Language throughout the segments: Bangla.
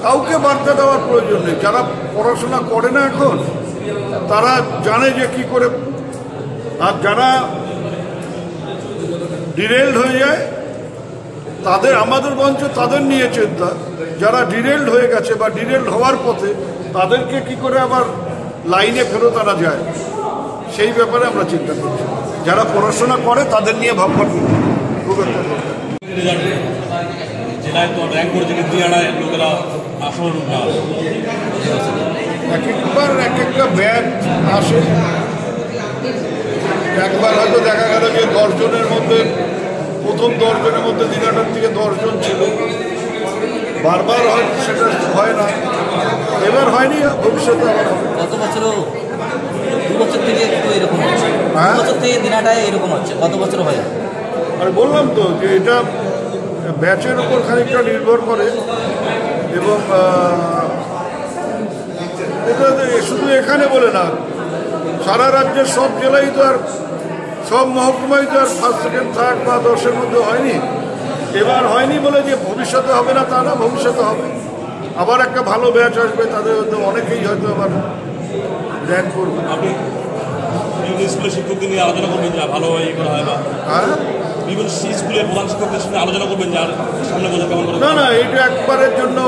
কাউকে বার্তা দেওয়ার প্রয়োজন নেই। যারা পড়াশোনা করে না এখন তারা জানে যে কি করে, আর যারা ডিরেল্ড হয়ে যায় তাদের, আমাদের মঞ্চ তাদের নিয়ে চিন্তা। যারা ডিরেল্ড হয়ে গেছে বা ডিরেল্ড হওয়ার পথে তাদেরকে কি করে আবার লাইনে ফেরত আনা যায় সেই ব্যাপারে আমরা চিন্তা করছি। যারা পড়াশোনা করে তাদের নিয়ে ভাববার খুব একটা দরকার। জেলায় তো র্যাঙ্ক করেছে কিন্তু লোকেরা আসল এক একবার এক একটা ব্যাচ আসে। একবার হয়তো দেখা গেল যে 10 জনের মধ্যে, প্রথম 10 জনের মধ্যে দিনাটার থেকে 10 জন ছিল। বারবার হয়তো সেটা হয় না, এবার হয়নি, ভবিষ্যতে আবার হবে। গত বছরও 2 বছর থেকে এরকম হচ্ছে, 2 বছর থেকে দিনাটায় এরকম হচ্ছে, গত বছর হয়। আর বললাম তো যে এটা ব্যাচের উপর খানিকটা নির্ভর করে, এবং এটা শুধু এখানে বলে না, সারা রাজ্যের সব জেলায় তো আর, সব মহকুমায় তো আর ফার্স্ট সেকেন্ড থার্ড বা 10-এর মধ্যে হয়নি। এবার হয়নি বলে যে ভবিষ্যতে হবে না তা না, ভবিষ্যতে হবে। আবার একটা ভালো ব্যাচ আসবে, তাদের হয়তো অনেকেই হয়তো আবার র্যাঙ্ক করবে। আপনি স্কুলের শিক্ষকদের নিয়ে আলোচনা করবেন যা ভালো হয় করা হয়, বা হ্যাঁ বিভিন্ন স্কুলের প্রধান শিক্ষকদের সঙ্গে আলোচনা করবেন যার সামনে বসে কেমন করে। না না, এইটা একবারের জন্য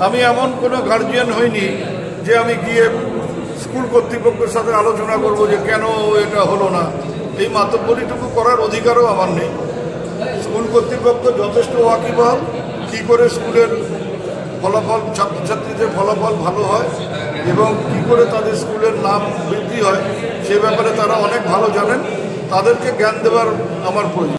আমি এমন কোনো গার্জিয়ান হইনি যে আমি গিয়ে স্কুল কর্তৃপক্ষের সাথে আলোচনা করব যে কেন এটা হলো না। এই মাতব্বরিটুকু করার অধিকারও আমার নেই। স্কুল কর্তৃপক্ষ যথেষ্ট ওয়াকিবহাল কী করে স্কুলের ফলাফল, ছাত্রছাত্রীদের ফলাফল ভালো হয় এবং কী করে তাদের স্কুলের নাম বৃদ্ধি হয় সে ব্যাপারে তারা অনেক ভালো জানেন। তাদেরকে জ্ঞান দেওয়ার আমার প্রয়োজন।